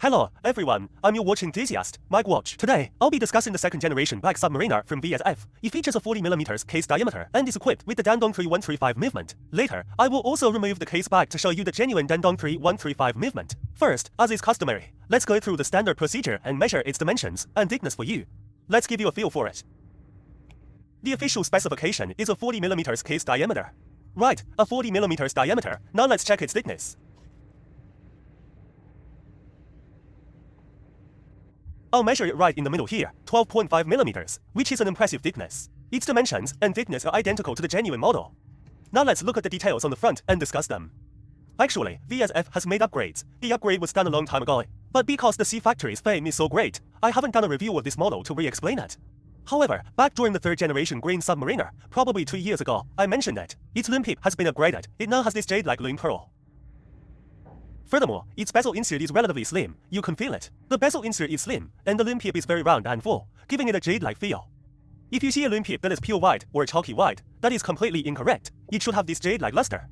Hello, everyone, I'm your watch enthusiast, Mike Watch. Today, I'll be discussing the second generation black submariner from VSF. It features a 40mm case diameter and is equipped with the Dandong 3135 movement. Later, I will also remove the case back to show you the genuine Dandong 3135 movement. First, as is customary, let's go through the standard procedure and measure its dimensions and thickness for you. Let's give you a feel for it. The official specification is a 40mm case diameter. Right, a 40mm diameter. Now let's check its thickness. I'll measure it right in the middle here, 12.5mm, which is an impressive thickness. Its dimensions and thickness are identical to the genuine model. Now let's look at the details on the front and discuss them. Actually, VSF has made upgrades. The upgrade was done a long time ago, but because the C-Factory's fame is so great, I haven't done a review of this model to re-explain it. However, back during the third generation green submariner, probably 2 years ago, I mentioned that its Lume pip has been upgraded. It now has this jade-like Lume pearl. Furthermore, its bezel insert is relatively slim. You can feel it. The bezel insert is slim, and the Lume pip is very round and full, giving it a jade-like feel. If you see a Lume pip that is pure white or chalky white, that is completely incorrect. It should have this jade-like luster.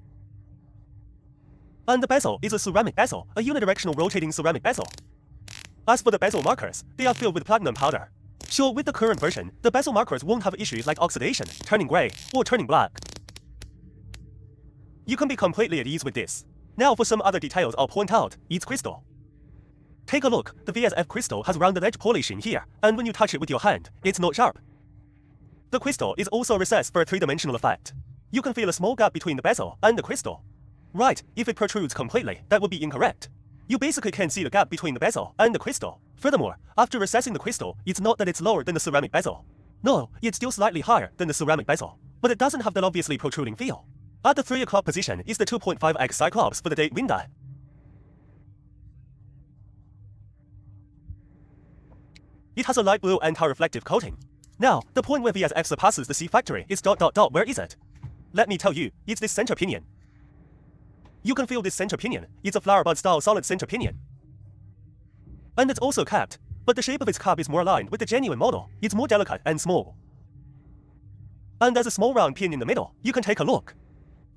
And the bezel is a ceramic bezel, a unidirectional rotating ceramic bezel. As for the bezel markers, they are filled with platinum powder. Sure, with the current version, the bezel markers won't have issues like oxidation, turning gray, or turning black. You can be completely at ease with this. Now for some other details I'll point out, its crystal. Take a look, the VSF crystal has rounded edge polishing here, and when you touch it with your hand, it's not sharp. The crystal is also recessed for a three-dimensional effect. You can feel a small gap between the bezel and the crystal. Right, if it protrudes completely, that would be incorrect. You basically can see the gap between the bezel and the crystal. Furthermore, after recessing the crystal, it's not that it's lower than the ceramic bezel. No, it's still slightly higher than the ceramic bezel, but it doesn't have that obviously protruding feel. At the 3 o'clock position is the 2.5x Cyclops for the date window. It has a light blue anti-reflective coating. Now, the point where VSF surpasses the C-Factory is ... Where is it? Let me tell you, it's this center pinion. You can feel this center pinion. It's a flower bud style solid center pinion. And it's also capped, but the shape of its cap is more aligned with the genuine model. It's more delicate and small. And there's a small round pin in the middle. You can take a look.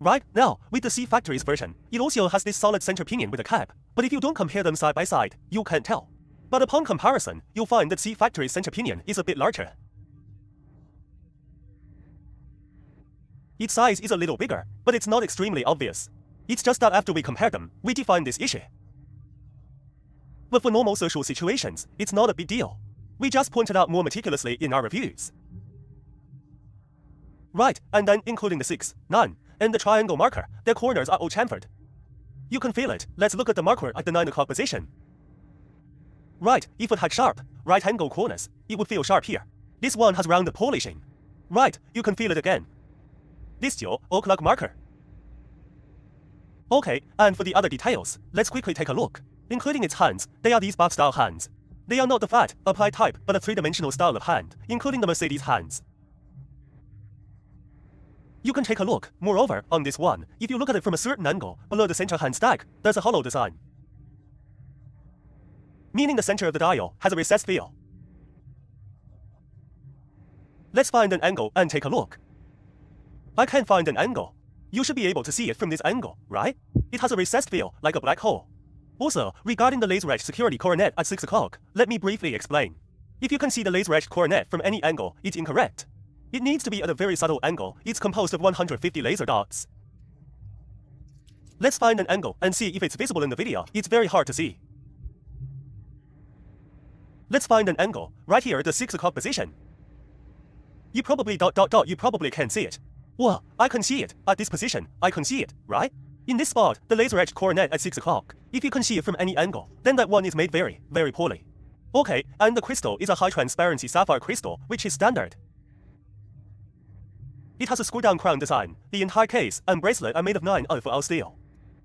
Right, now, with the C-Factory's version, it also has this solid center pinion with a cap, but if you don't compare them side by side, you can't tell. But upon comparison, you'll find that C-Factory's center pinion is a bit larger. Its size is a little bigger, but it's not extremely obvious. It's just that after we compare them, we define this issue. But for normal social situations, it's not a big deal. We just pointed out more meticulously in our reviews. Right, and then including the 6, 9, and the triangle marker, their corners are all chamfered. You can feel it. Let's look at the marker at the 9 o'clock position. Right, if it had sharp, right-angle corners, it would feel sharp here. This one has rounded polishing. Right, you can feel it again. This still o'clock marker. Okay, and for the other details, let's quickly take a look. Including its hands, they are these bar-style hands. They are not the flat, applied type, but a three-dimensional style of hand, including the Mercedes hands. You can take a look, moreover, on this one, if you look at it from a certain angle, below the center hand stack, there's a hollow design. Meaning the center of the dial has a recessed feel. Let's find an angle and take a look. I can't find an angle. You should be able to see it from this angle, right? It has a recessed feel, like a black hole. Also, regarding the laser-etched security coronet at 6 o'clock, let me briefly explain. If you can see the laser-etched coronet from any angle, it's incorrect. It needs to be at a very subtle angle. It's composed of 150 laser dots. Let's find an angle and see if it's visible in the video. It's very hard to see. Let's find an angle, right here at the 6 o'clock position. You probably ... You probably can't see it. Well, I can see it. At this position, I can see it, right? In this spot, the laser-etched coronet at 6 o'clock. If you can see it from any angle, then that one is made very, very poorly. Okay, and the crystal is a high-transparency sapphire crystal, which is standard. It has a screw-down crown design. The entire case and bracelet are made of 904L steel.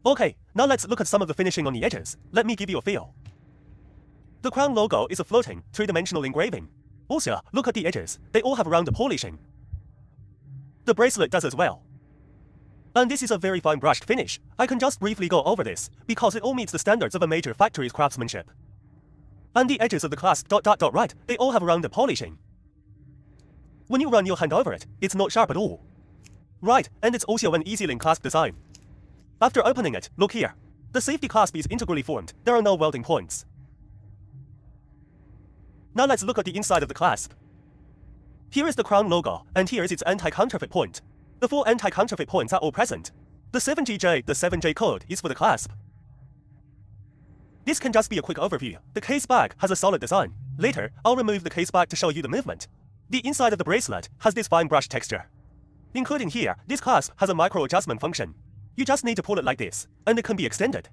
Okay, now let's look at some of the finishing on the edges. Let me give you a feel. The crown logo is a floating, three-dimensional engraving. Also, look at the edges. They all have rounded polishing. The bracelet does as well. And this is a very fine brushed finish. I can just briefly go over this, because it all meets the standards of a major factory's craftsmanship. And the edges of the clasp ... Right, they all have rounded polishing. When you run your hand over it, it's not sharp at all. Right, and it's also an easy-link clasp design. After opening it, look here. The safety clasp is integrally formed. There are no welding points. Now let's look at the inside of the clasp. Here is the crown logo, and here is its anti-counterfeit point. The 4 anti-counterfeit points are all present. The 7GJ, the 7J code, is for the clasp. This can just be a quick overview. The case back has a solid design. Later, I'll remove the case back to show you the movement. The inside of the bracelet has this fine brush texture. Including here, this clasp has a micro adjustment function. You just need to pull it like this, and it can be extended.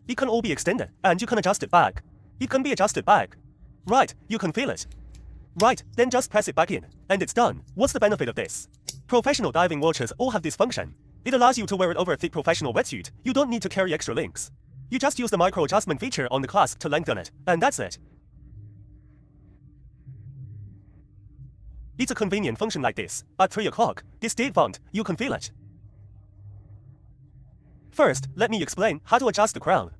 It can all be extended, and you can adjust it back. It can be adjusted back. Right, you can feel it. Right, then just press it back in, and it's done. What's the benefit of this? Professional diving watches all have this function. It allows you to wear it over a thick professional wetsuit. You don't need to carry extra links. You just use the micro adjustment feature on the clasp to lengthen it, and that's it. It's a convenient function like this. At 3 o'clock, this date font, you can feel it. First, let me explain how to adjust the crown.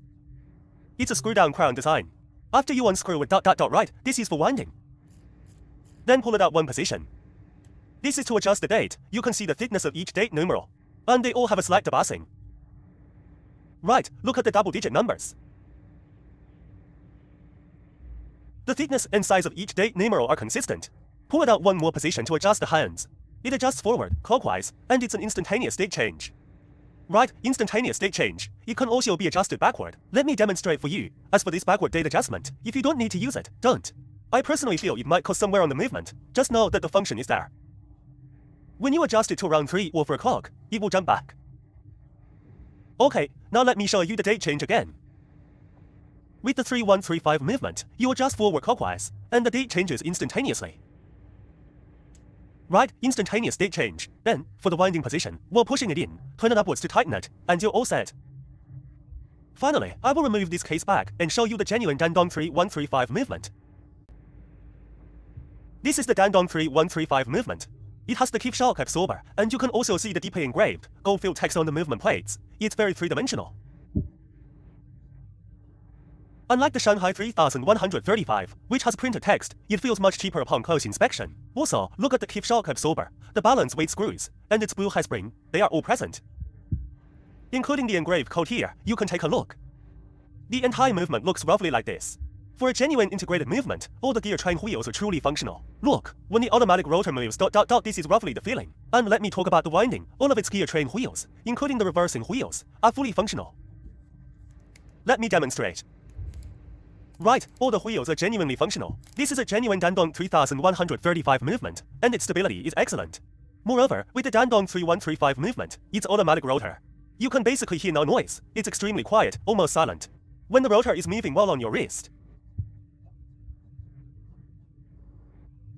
It's a screw-down crown design. After you unscrew with ... right, this is for winding. Then pull it out one position. This is to adjust the date. You can see the thickness of each date numeral. And they all have a slight debassing. Right, look at the double-digit numbers. The thickness and size of each date numeral are consistent. Pull it out one more position to adjust the hands. It adjusts forward, clockwise, and it's an instantaneous date change. Right, instantaneous date change. It can also be adjusted backward. Let me demonstrate for you. As for this backward date adjustment, if you don't need to use it, don't. I personally feel it might cause somewhere on the movement. Just know that the function is there. When you adjust it to around 3 or 4 o'clock, it will jump back. Okay, now let me show you the date change again. With the 3135 movement, you adjust forward clockwise, and the date changes instantaneously. Right, instantaneous date change. Then, for the winding position, while pushing it in, turn it upwards to tighten it, and you're all set. Finally, I will remove this case back and show you the genuine Dandong 3135 movement. This is the Dandong 3135 movement. It has the keep shock absorber, and you can also see the deeply engraved, gold-filled text on the movement plates. It's very three-dimensional. Unlike the Shanghai 3135, which has printed text, it feels much cheaper upon close inspection. Also, look at the keep shock absorber, the balance weight screws, and its blue high spring. They are all present. Including the engraved code here, you can take a look. The entire movement looks roughly like this. For a genuine integrated movement, all the gear train wheels are truly functional. Look, when the automatic rotor moves ... this is roughly the feeling. And let me talk about the winding. All of its gear train wheels, including the reversing wheels, are fully functional. Let me demonstrate. Right, all the wheels are genuinely functional. This is a genuine Dandong 3135 movement, and its stability is excellent. Moreover, with the Dandong 3135 movement, it's automatic rotor. You can basically hear no noise. It's extremely quiet, almost silent, when the rotor is moving well on your wrist.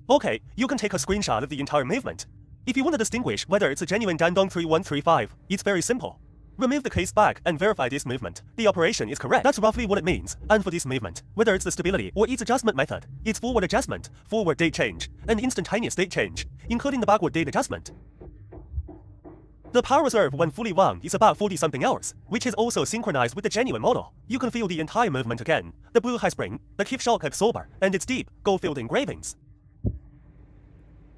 Okay, you can take a screenshot of the entire movement. If you want to distinguish whether it's a genuine Dandong 3135, it's very simple. Remove the case back and verify this movement. The operation is correct. That's roughly what it means. And for this movement, whether it's the stability or its adjustment method, it's forward adjustment, forward date change, and instantaneous date change, including the backward date adjustment. The power reserve when fully wound is about 40-something hours, which is also synchronized with the genuine model. You can feel the entire movement again, the blue high spring, the keep shock absorber, and its deep, gold-filled engravings.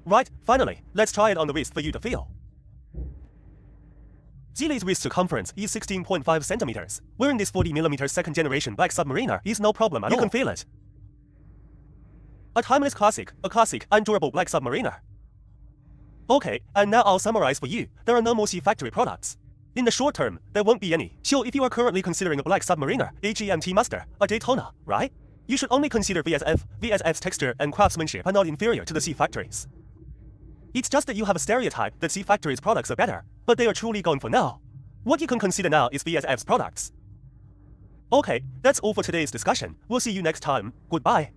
Right, finally, let's try it on the wrist for you to feel. Zile's wrist circumference is 16.5 centimeters. Wearing this 40mm second-generation black submariner is no problem at all. You can feel it. A timeless classic, a classic and durable black submariner. Okay, and now I'll summarize for you. There are no more factory products. In the short term, there won't be any. Sure, if you are currently considering a black submariner, a GMT Master, a Daytona, right? You should only consider VSF. VSF's texture and craftsmanship are not inferior to the C factories. It's just that you have a stereotype that C factories' products are better, but they are truly gone for now. What you can consider now is VSF's products. Okay, that's all for today's discussion. We'll see you next time. Goodbye.